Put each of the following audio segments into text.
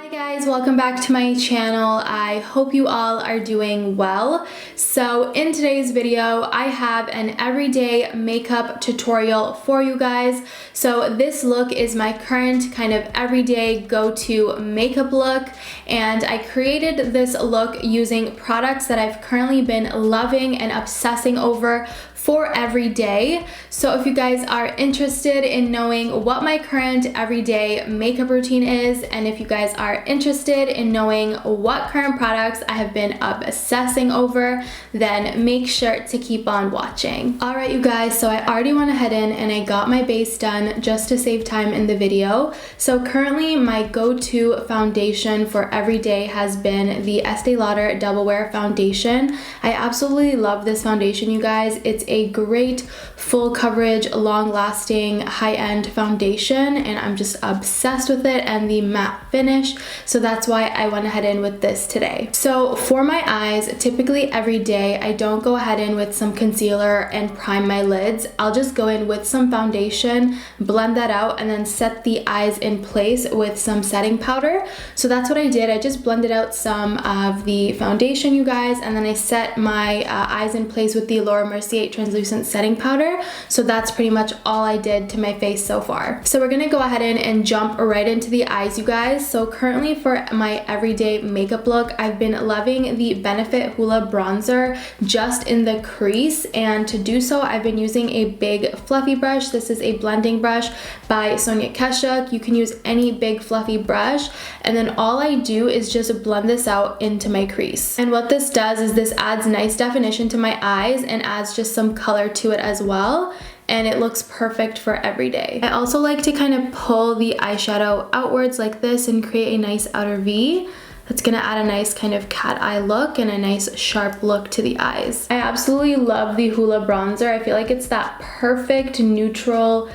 Hi guys, welcome back to my channel. I hope you all are doing well. So in today's video, I have an everyday makeup tutorial for you guys. So this look is my current kind of everyday go-to makeup look, and I created this look using products that I've currently been loving and obsessing over for every day. So if you guys are interested in knowing what my current everyday makeup routine is, and if you guys are interested in knowing what current products I have been obsessing over, then make sure to keep on watching. Alright you guys, so I already went ahead and I got my base done just to save time in the video. So currently my go-to foundation for every day has been the Estee Lauder Double Wear Foundation. I absolutely love this foundation, you guys. It's a great full coverage, long-lasting, high-end foundation, and I'm just obsessed with it and the matte finish, so that's why I went ahead in with this today. So for my eyes, typically every day I don't go ahead in with some concealer and prime my lids. I'll just go in with some foundation, blend that out, and then set the eyes in place with some setting powder. So that's what I did. I just blended out some of the foundation, you guys, and then I set my eyes in place with the Mercier translucent setting powder. So that's pretty much all I did to my face so far. So we're gonna go ahead in and jump right into the eyes, you guys. So currently for my everyday makeup look, I've been loving the Benefit Hoola bronzer just in the crease, and to do so I've been using a big fluffy brush. This is a blending brush by Sonia Keshuk. You can use any big fluffy brush, and then all I do is just blend this out into my crease. And what this does is this adds nice definition to my eyes and adds just some color to it as well, and it looks perfect for every day. I also like to kind of pull the eyeshadow outwards like this and create a nice outer V. That's gonna add a nice kind of cat eye look and a nice sharp look to the eyes. I absolutely love the Hoola bronzer. I feel like it's that perfect neutral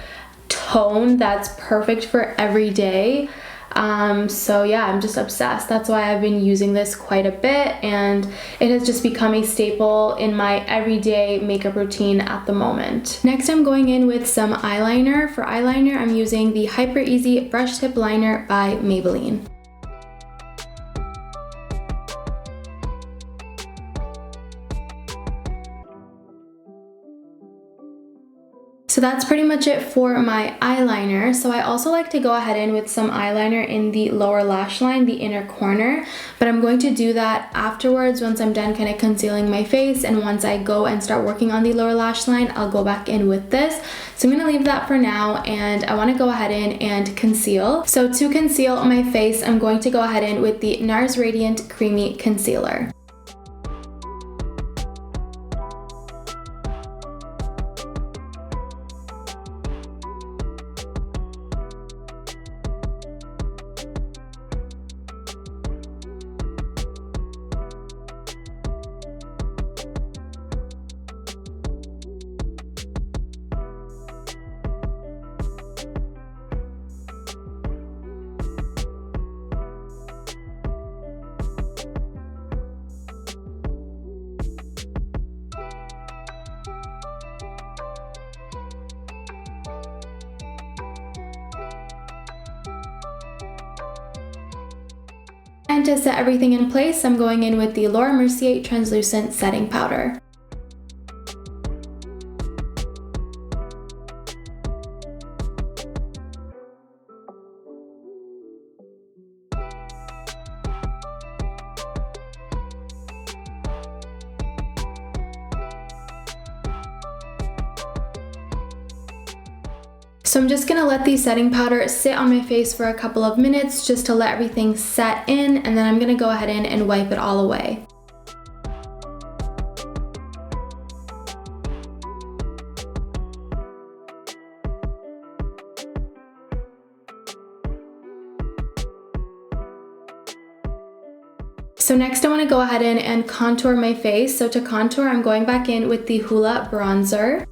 tone that's perfect for every day. So yeah, I'm just obsessed. That's why I've been using this quite a bit, and it has just become a staple in my everyday makeup routine at the moment. Next, I'm going in with some eyeliner. For eyeliner, I'm using the Hyper Easy Brush Tip Liner by Maybelline. So that's pretty much it for my eyeliner. So I also like to go ahead in with some eyeliner in the lower lash line, the inner corner, but I'm going to do that afterwards once I'm done kind of concealing my face, and once I go and start working on the lower lash line, I'll go back in with this. So I'm gonna leave that for now, and I wanna go ahead in and conceal. So to conceal my face, I'm going to go ahead in with the Nars Radiant Creamy Concealer. And to set everything in place, I'm going in with the Mercier translucent setting powder. So I'm just gonna let the setting powder sit on my face for a couple of minutes just to let everything set in, and then I'm gonna go ahead in and wipe it all away. So next I want to go ahead in and contour my face. So to contour, I'm going back in with the Hoola bronzer.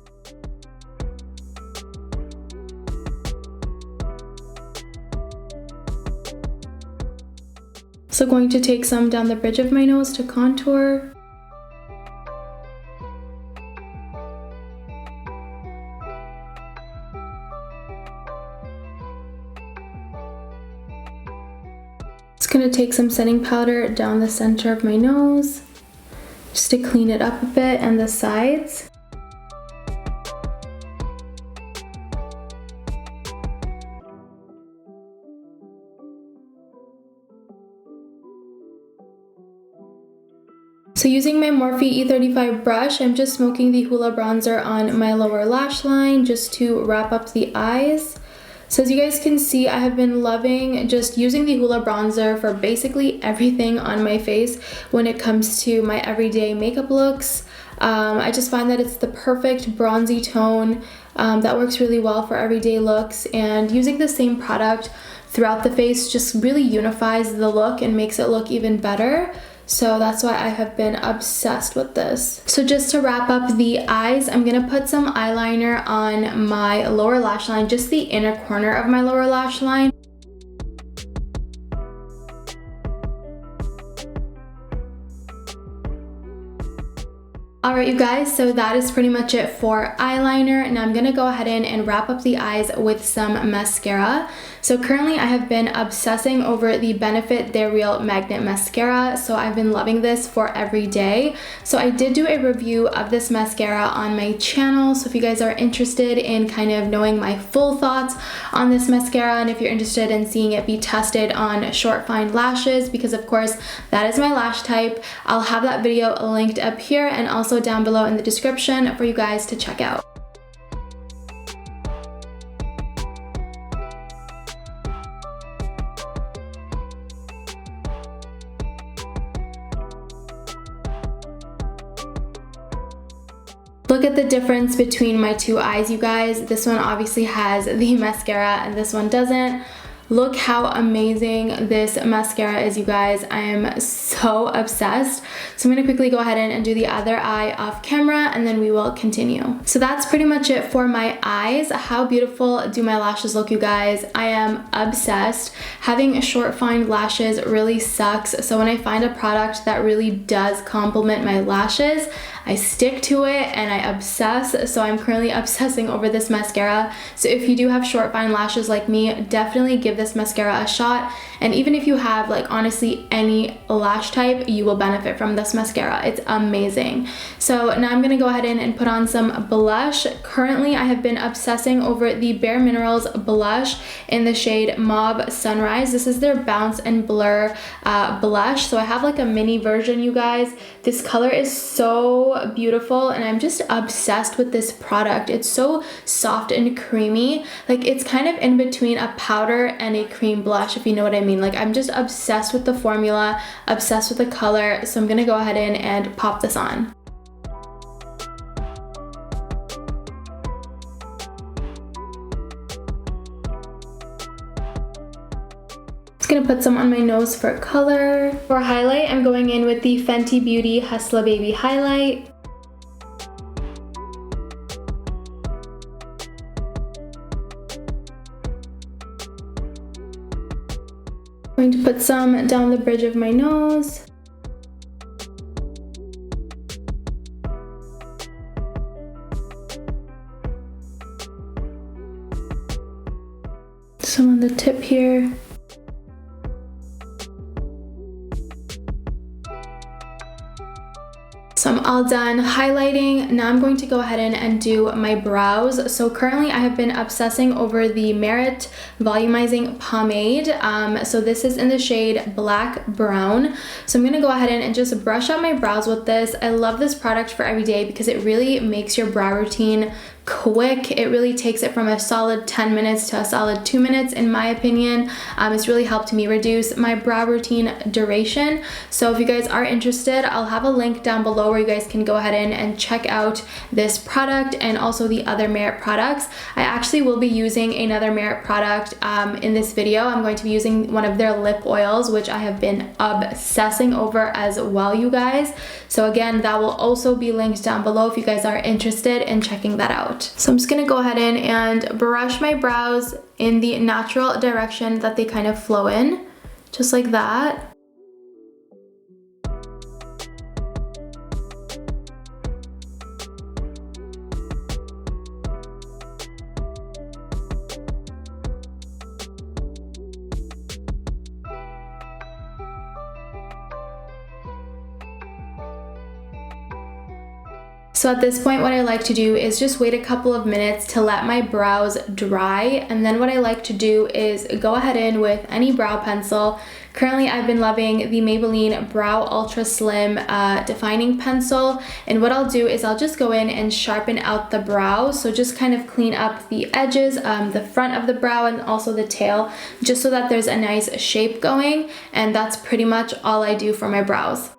So going to take some down the bridge of my nose to contour. Just gonna take some setting powder down the center of my nose just to clean it up a bit and the sides. So using my Morphe E35 brush, I'm just smoking the Hoola bronzer on my lower lash line just to wrap up the eyes. So as you guys can see, I have been loving just using the Hoola bronzer for basically everything on my face when it comes to my everyday makeup looks. I just find that it's the perfect bronzy tone that works really well for everyday looks, and using the same product throughout the face just really unifies the look and makes it look even better. So that's why I have been obsessed with this. So just to wrap up the eyes, I'm gonna put some eyeliner on my lower lash line, just the inner corner of my lower lash line. Alright you guys, so that is pretty much it for eyeliner. Now I'm gonna go ahead and wrap up the eyes with some mascara. So currently I have been obsessing over the Benefit They're Real Magnet Mascara. So I've been loving this for every day. So I did do a review of this mascara on my channel. So if you guys are interested in kind of knowing my full thoughts on this mascara, and if you're interested in seeing it be tested on short fine lashes, because of course that is my lash type, I'll have that video linked up here and also down below in the description for you guys to check out. Look at the difference between my two eyes, you guys. This one obviously has the mascara and this one doesn't. Look how amazing this mascara is, you guys. I am so obsessed. So I'm gonna quickly go ahead and do the other eye off camera and then we will continue. So that's pretty much it for my eyes. How beautiful do my lashes look, you guys? I am obsessed. Having short fine lashes really sucks. So when I find a product that really does complement my lashes, I stick to it and I obsess. So I'm currently obsessing over this mascara. So if you do have short fine lashes like me, definitely give this mascara a shot. And even if you have like honestly any lash type, you will benefit from this mascara. It's amazing. So now I'm gonna go ahead and put on some blush. Currently I have been obsessing over the Bare Minerals blush in the shade Mauve Sunrise. This is their Bounce and Blur blush. So I have like a mini version, you guys. This color is so beautiful and I'm just obsessed with this product. It's so soft and creamy. Like it's kind of in between a powder and a cream blush, if you know what I mean. Like I'm just obsessed with the formula, obsessed with the color. So I'm gonna go ahead and pop this on. Gonna put some on my nose for color. For highlight, I'm going in with the Fenty Beauty Hustla Baby highlight. I'm going to put some down the bridge of my nose. Some on the tip here. So I'm all done highlighting. Now I'm going to go ahead and do my brows. So currently I have been obsessing over the Merit Volumizing Pomade. So this is in the shade Black Brown. So I'm gonna go ahead and just brush out my brows with this. I love this product for every day because it really makes your brow routine quick. It really takes it from a solid 10 minutes to a solid 2 minutes in my opinion. It's really helped me reduce my brow routine duration. So if you guys are interested, I'll have a link down below where you guys can go ahead and check out this product and also the other Merit products. I actually will be using another Merit product in this video. I'm going to be using one of their lip oils, which I have been obsessing over as well, you guys. So again, that will also be linked down below if you guys are interested in checking that out. So I'm just gonna go ahead in and brush my brows in the natural direction that they kind of flow in, just like that. So at this point, what I like to do is just wait a couple of minutes to let my brows dry, and then what I like to do is go ahead in with any brow pencil. Currently, I've been loving the Maybelline Brow Ultra Slim Defining Pencil, and what I'll do is I'll just go in and sharpen out the brows, so just kind of clean up the edges, the front of the brow and also the tail, just so that there's a nice shape going, and that's pretty much all I do for my brows.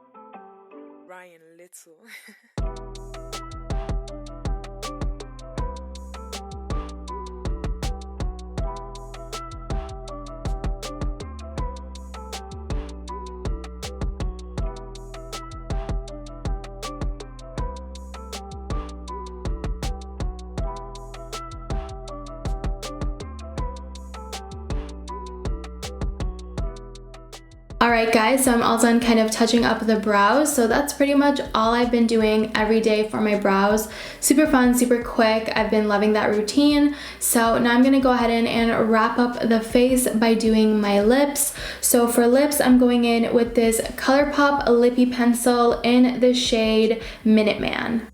Alright guys, so I'm all done kind of touching up the brows, so that's pretty much all I've been doing every day for my brows. Super fun, super quick. I've been loving that routine. So now I'm going to go ahead and wrap up the face by doing my lips. So for lips, I'm going in with this Colourpop Lippie pencil in the shade Minuteman.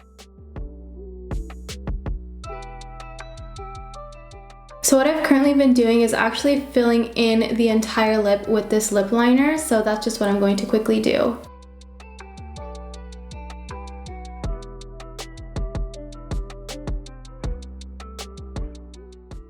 So what I've currently been doing is actually filling in the entire lip with this lip liner, so that's just what I'm going to quickly do.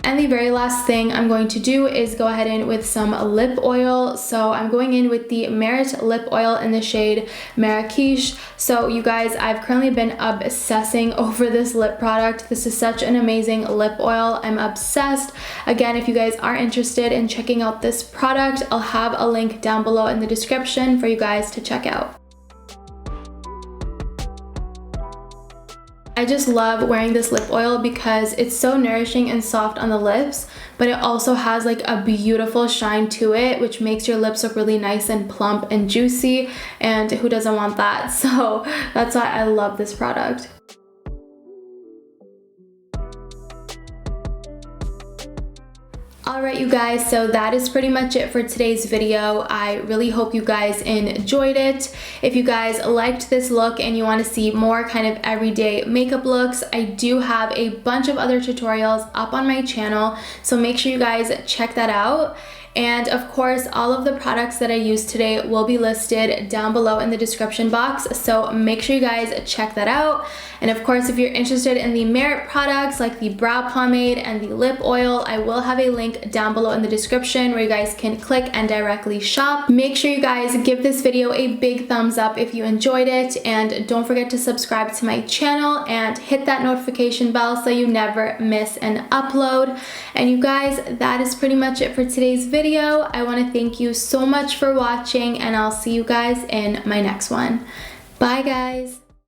And the very last thing I'm going to do is go ahead in with some lip oil. So I'm going in with the Merit lip oil in the shade Marrakesh. So you guys, I've currently been obsessing over this lip product. This is such an amazing lip oil. I'm obsessed. Again, if you guys are interested in checking out this product, I'll have a link down below in the description for you guys to check out. I just love wearing this lip oil because it's so nourishing and soft on the lips, but it also has like a beautiful shine to it, which makes your lips look really nice and plump and juicy, and who doesn't want that? So that's why I love this product. Alright you guys, so that is pretty much it for today's video. I really hope you guys enjoyed it. If you guys liked this look and you want to see more kind of everyday makeup looks, I do have a bunch of other tutorials up on my channel, so make sure you guys check that out. And of course, all of the products that I used today will be listed down below in the description box, so make sure you guys check that out. And of course, if you're interested in the Merit products like the brow pomade and the lip oil, I will have a link down below in the description where you guys can click and directly shop. Make sure you guys give this video a big thumbs up if you enjoyed it, and don't forget to subscribe to my channel and hit that notification bell so you never miss an upload. And you guys, that is pretty much it for today's video. I want to thank you so much for watching, and I'll see you guys in my next one. Bye guys!